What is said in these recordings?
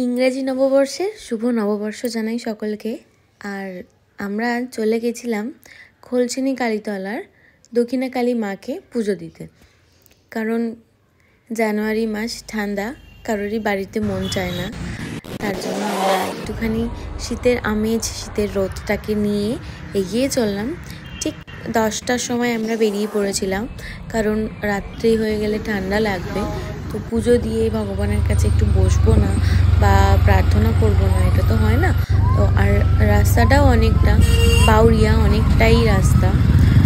ইংরেজি নববর্ষের শুভ নববর্ষ জানাই সকলকে। আর আমরা চলে গেছিলাম খোলচিনি কালীতলার দক্ষিণাকালী মাকে পুজো দিতে। কারণ জানুয়ারি মাস, ঠান্ডা, কারোরই বাড়িতে মন চায় না। তার জন্য আমরা একটুখানি শীতের আমেজ, শীতের রোদটাকে নিয়ে এগিয়ে চললাম। ঠিক 10টার সময় আমরা বেরিয়ে পড়েছিলাম, কারণ রাত্রি হয়ে গেলে ঠান্ডা লাগবে। তো পুজো দিয়ে ভগবানের কাছে একটু বসবো না বা প্রার্থনা করব না, এটা তো হয় না। তো আর রাস্তাটাও অনেকটা বাউরিয়া, অনেকটাই রাস্তা।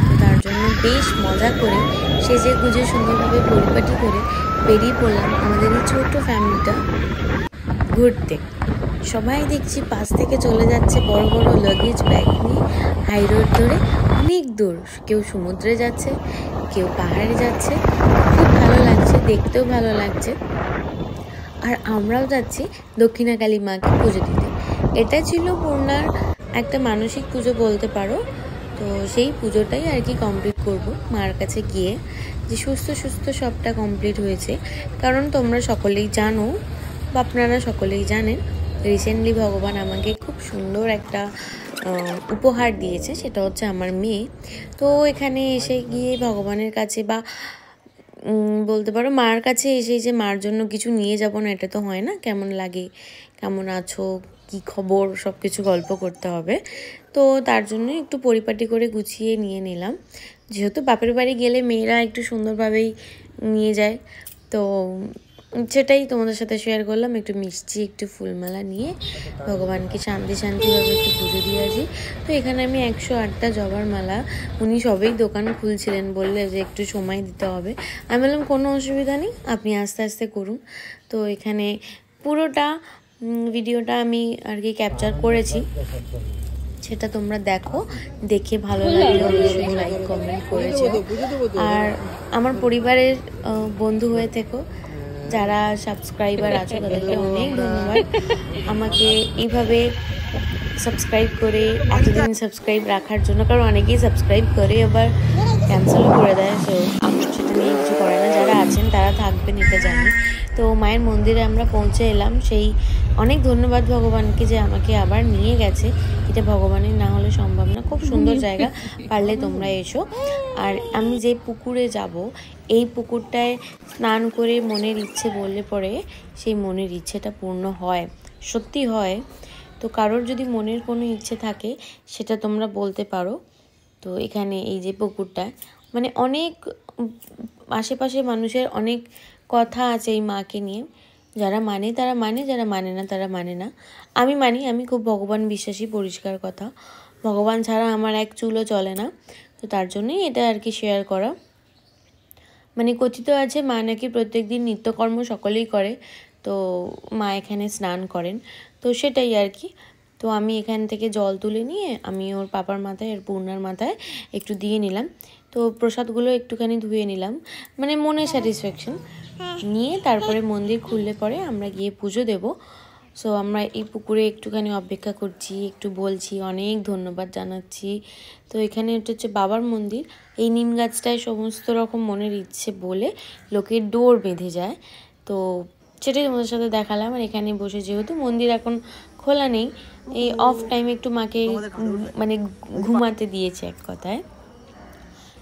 তো তার জন্য বেশ মজা করে সেজে গুজে সুন্দরভাবে পরিপাটি করে বেরিয়ে পড়লাম আমাদের এই ছোট্ট ফ্যামিলিটা ঘুরতে। সবাই দেখছি পাশ থেকে চলে যাচ্ছে বড় বড় লাগেজ ব্যাগ নিয়ে হাই রোড ধরে অনেক দূর। কেউ সমুদ্রে যাচ্ছে, কেউ পাহাড়ে যাচ্ছে। খুব ভালো লাগছে, দেখতেও ভালো লাগছে। আর আমরাও যাচ্ছি দক্ষিণাকালী মাকে পুজো দিতে। এটা ছিল পূর্ণার একটা মানসিক পুজো বলতে পারো। তো সেই পুজোটাই আর কি কমপ্লিট করব মার কাছে গিয়ে, যে সুস্থ সুস্থ সবটা কমপ্লিট হয়েছে। কারণ তোমরা সকলেই জানো বা আপনারা সকলেই জানেন, রিসেন্টলি ভগবান আমাকে খুব সুন্দর একটা উপহার দিয়েছে, সেটা হচ্ছে আমার মেয়ে। তো এখানে এসে গিয়ে ভগবানের কাছে বা বলতে পারো মার কাছে এসে যে মার জন্য কিছু নিয়ে যাব না, এটা তো হয় না। কেমন লাগে, কেমন আছো, কি খবর, সব কিছু গল্প করতে হবে। তো তার জন্য একটু পরিপাটি করে গুছিয়ে নিয়ে নিলাম। যেহেতু বাপের বাড়ি গেলে মেয়েরা একটু সুন্দরভাবেই নিয়ে যায়, তো সেটাই তোমাদের সাথে শেয়ার করলাম। একটু মিষ্টি, একটু ফুলমালা নিয়ে ভগবানকে শান্তিভাবে একটু পুজো দিয়ে আসি। তো এখানে আমি 108টা জবার মালা, উনি সবেই দোকান খুলছিলেন, বললে যে একটু সময় দিতে হবে। আমি বললাম কোনো অসুবিধা নেই, আপনি আস্তে আস্তে করুন। তো এখানে পুরোটা ভিডিওটা আমি আর কি ক্যাপচার করেছি, সেটা তোমরা দেখো। দেখে ভালো লাগলে অবশ্যই লাইক কমেন্ট করেছো। আর আমার পরিবারের বন্ধু হয়ে থেকো, যারা সাবস্ক্রাইবার আছো তাদেরকে অনেক ধন্যবাদ। আমাকে এইভাবে সাবস্ক্রাইব করে এতদিন সাবস্ক্রাইব রাখার জন্য। কারণ অনেকেই সাবস্ক্রাইব করে আবার ক্যান্সেলও করে দেয়, সো আমার সেটা নিয়ে কিছু করে না। যারা আছেন তারা থাকবেন, এটা জানি। তো মায়ের মন্দিরে আমরা পৌঁছে এলাম। সেই অনেক ধন্যবাদ ভগবানকে যে আমাকে আবার নিয়ে গেছে। এটা ভগবানের না হলে সম্ভব না। খুব সুন্দর জায়গা, পারলে তোমরা এসো। আর আমি যে পুকুরে যাব, এই পুকুরটায় স্নান করে মনের ইচ্ছে বললে পরে সেই মনের ইচ্ছেটা পূর্ণ হয়, সত্যি হয়। তো কারোর যদি মনের কোনো ইচ্ছে থাকে সেটা তোমরা বলতে পারো। তো এখানে এই যে পুকুরটা, মানে অনেক আশেপাশে মানুষের অনেক কথা আছে এই মাকে নিয়ে। যারা মানে তারা মানে, যারা মানে না তারা মানে না। আমি মানি, আমি খুব ভগবান বিশ্বাসী, পরিষ্কার কথা। ভগবান ছাড়া আমার এক চুলও চলে না। তো তার জন্যই এটা আর কি শেয়ার করা। মানে কথিত আছে মা নাকি প্রত্যেক দিন নিত্যকর্ম সকলেই করে, তো মা এখানে স্নান করেন। তো সেটাই আর কি। তো আমি এখান থেকে জল তুলে নিয়ে আমি ওর পাপার মাথায় আর পূর্ণার মাথায় একটু দিয়ে নিলাম। তো প্রসাদগুলো একটুখানি ধুয়ে নিলাম, মানে মনে স্যাটিসফ্যাকশন নিয়ে। তারপরে মন্দির খুললে পরে আমরা গিয়ে পুজো দেব। সো আমরা এই পুকুরে একটুখানি অপেক্ষা করছি, একটু বলছি, অনেক ধন্যবাদ জানাচ্ছি। তো এখানে এটা হচ্ছে বাবার মন্দির। এই নিম গাছটায় সমস্ত রকম মনের ইচ্ছে বলে লোকের ডোর বেঁধে যায়। তো সেটাই তোমাদের সাথে দেখালাম। আর এখানে বসে, যেহেতু মন্দির এখন খোলা নেই, এই অফ টাইমে একটু মাকে মানে ঘুমাতে দিয়েছে এক কথায়।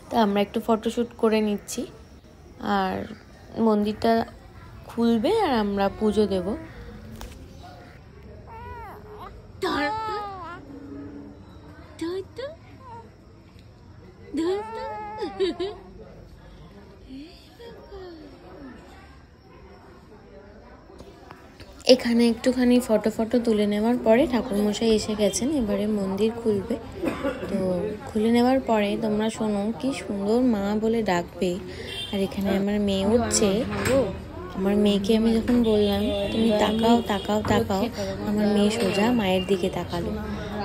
তো আমরা একটু ফটোশ্যুট করে নিচ্ছি। আর মন্দিরটা খুলবে আর আমরা পুজো দেব। এখানে একটুখানি ফটো তুলে নেওয়ার পরে ঠাকুরমশাই এসে গেছেন, এবারে মন্দির খুলবে। তো খুলে নেওয়ার পরে তোমরা শোনো, কি সুন্দর মা বলে ডাকবে। আর এখানে আমার মেয়ে উঠছে। আমার মেয়েকে আমি যখন বললাম তুমি তাকাও তাকাও তাকাও, আমার মেয়ে সোজা মায়ের দিকে তাকালো।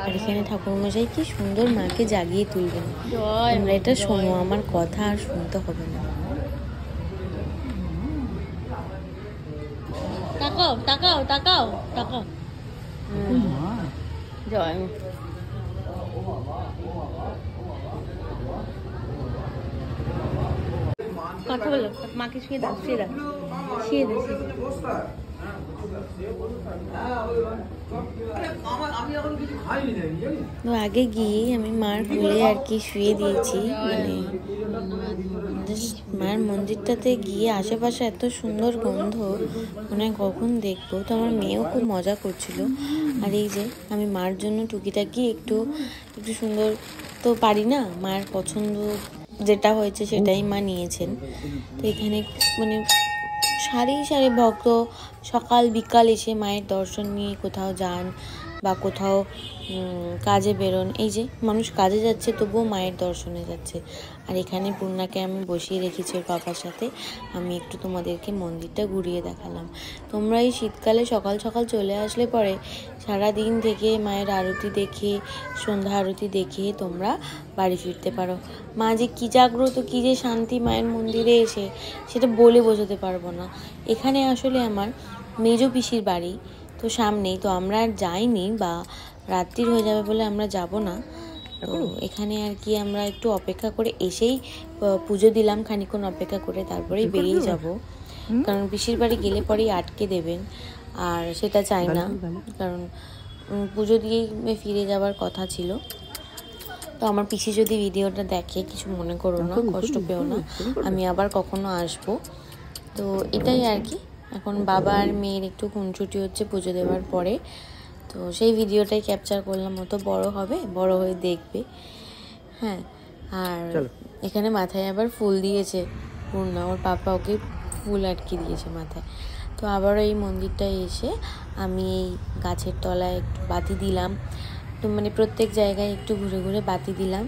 আর এখানে ঠাকুরমশাই কি সুন্দর মাকে জাগিয়ে তুলবেন। তোমরা এটা শোনো, আমার কথা আর শুনতে হবে না। তাকাও তাকাও তাকাও তাকাও। জয় কথা বলো, মাকে শুয়ে দাও, শুয়ে দাও, শুয়ে দাও। তো আগে গিয়ে আমি মার কোলে আর কি শুয়ে দিয়েছি, মানে মার মন্দিরটাতে গিয়ে আশেপাশে এত সুন্দর গন্ধ, মনে হয় কখন দেখবো। তো আমার মেয়েও খুব মজা করছিল। আর এই যে আমি মার জন্য টুকিটাকি একটু একটু সুন্দর তো পারি না, মায়ের পছন্দ যেটা হয়েছে সেটাই মা নিয়েছেন। তো এখানে মানে সারি সারি ভক্ত সকাল বিকাল এসে মায়ের দর্শন নিয়ে কোথাও যান বা কোথাও কাজে বেরোন। এই যে মানুষ কাজে যাচ্ছে তবুও মায়ের দর্শনে যাচ্ছে। আর এখানে পূর্ণাকে আমি বসিয়ে রেখেছি ওর পাপার সাথে। আমি একটু তোমাদেরকে মন্দিরটা ঘুরিয়ে দেখালাম। তোমরা এই শীতকালে সকাল সকাল চলে আসলে পরে সারা দিন থেকে মায়ের আরতি দেখে, সন্ধ্যা আরতি দেখে তোমরা বাড়ি ফিরতে পারো। মা যে কী জাগ্রত, কী যে শান্তি মায়ের মন্দিরে এসে, সেটা বলে বোঝাতে পারবো না। এখানে আসলে আমার মেজো পিসির বাড়ি তো সামনেই, তো আমরা আর যাইনি বা রাত্রির হয়ে যাবে বলে আমরা যাব না। তো এখানে আর কি আমরা একটু অপেক্ষা করে এসেই পুজো দিলাম, খানিকক্ষণ অপেক্ষা করে তারপরেই বেরিয়ে যাব। কারণ পিসির বাড়ি গেলে পরেই আটকে দেবেন, আর সেটা চাই না। কারণ পুজো দিয়েই ফিরে যাওয়ার কথা ছিল। তো আমার পিসি যদি ভিডিওটা দেখে কিছু মনে করো না, কষ্ট পেও না, আমি আবার কখনো আসবো। তো এটাই আর কি। এখন বাবা আর মেয়ের একটু খুনছুটি হচ্ছে পুজো দেওয়ার পরে, তো সেই ভিডিওটাই ক্যাপচার করলাম। মতো বড় হবে, বড় হয়ে দেখবে। হ্যাঁ, আর এখানে মাথায় আবার ফুল দিয়েছে পূর্ণা, ওর পাপা ওকে ফুল আটকে দিয়েছে মাথায়। তো আবারও এই মন্দিরটায় এসে আমি এই গাছের তলায় একটু বাতি দিলাম। তো মানে প্রত্যেক জায়গায় একটু ঘুরে ঘুরে বাতি দিলাম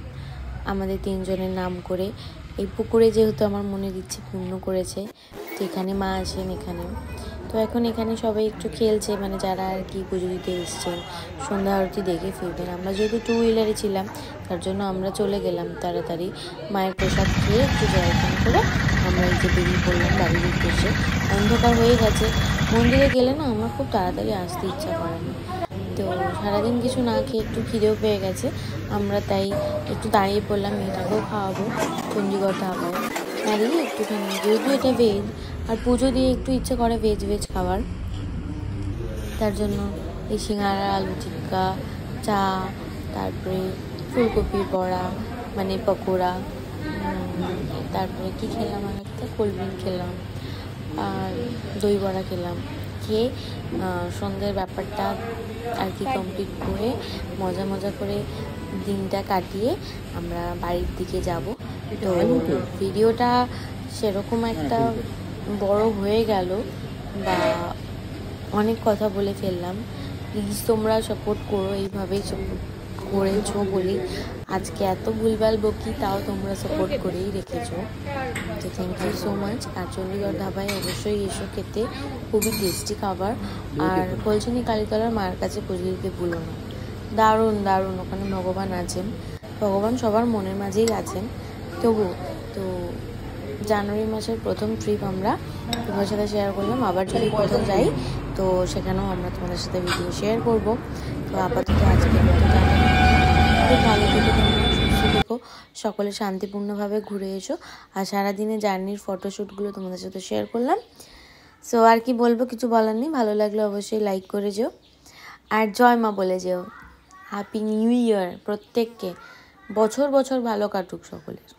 আমাদের তিনজনের নাম করে। এই পুকুরে যেহেতু আমার মনের ইচ্ছে পূর্ণ করেছে, তো এখানে মা আসেন এখানেও। তো এখন এখানে সবাই একটু খেলছে, মানে যারা আর কি পুজো দিতে এসছেন, সন্ধ্যা আরতি দেখে ফিরবেন। আমরা যেহেতু 2 হুইলারে ছিলাম, তার জন্য আমরা চলে গেলাম তাড়াতাড়ি। মায়ের প্রসাদ খেয়ে একটু জলপান করে আমরা এই যে বেরিয়ে পড়লাম বাড়ির উদ্দেশ্যে। অন্ধকার হয়ে গেছে, মন্দিরে গেলে না আমার খুব তাড়াতাড়ি আসতে ইচ্ছা করে না। তো সারাদিন কিছু না খেয়ে একটু খিদেও পেয়ে গেছে, আমরা তাই একটু দাঁড়িয়ে পড়লাম। মেয়েটাকেও খাওয়াবো চণ্ডীগড় ধাবায় দাঁড়িয়ে একটুখানি, যেহেতু এটা ভেজ আর পুজো দিয়ে একটু ইচ্ছে করে ভেজ ভেজ খাবার। তার জন্য এই সিঙ্গারা, আলু টিক্কা, চা, তারপরে ফুলকপির বড়া মানে পকোড়া, তারপরে কি খেলাম আর একটা কোল্ড ড্রিঙ্ক খেলাম আর দই বড়া খেলাম। খেয়ে সন্ধ্যের ব্যাপারটা আর কি কমপ্লিট করে মজা মজা করে দিনটা কাটিয়ে আমরা বাড়ির দিকে যাব। তো ভিডিওটা সেরকম একটা বড় হয়ে গেল বা অনেক কথা বলে ফেললাম। প্লিজ তোমরা সাপোর্ট করো, এইভাবেই সাপোর্ট করেছো বলি আজকে এত ভুলভাল বকি, তাও তোমরা সাপোর্ট করেই রেখেছো। তো থ্যাংক ইউ সো মাচ। আর চণ্ডীগড় ধাবায় অবশ্যই এসো খেতে, খুবই টেস্টি খাবার। আর কলচিনি কালীতলার মায়ের কাছে পুজো দিতে ভুলো না, দারুণ দারুণ। ওখানে ভগবান আছেন, ভগবান সবার মনের মাঝেই আছেন। তবু তো জানুয়ারি মাসের প্রথম ট্রিপ আমরা তোমাদের সাথে শেয়ার করলাম। আবার যদি কোথাও যাই তো সেখানেও আমরা তোমাদের সাথে ভিডিও শেয়ার করব। তো আপাতত আজকে খুব ভালো থেকো, তোমরা সুস্থ থেকো, সকলে শান্তিপূর্ণভাবে ঘুরে এসো। আর সারাদিনে জার্নির ফটোশ্যুটগুলো তোমাদের সাথে শেয়ার করলাম। সো আর কি বলবো, কিছু বলার নেই। ভালো লাগলে অবশ্যই লাইক করে যেও আর জয় মা বলে যেও। হ্যাপি নিউ ইয়ার প্রত্যেককে, বছর বছর ভালো কাটুক সকলের।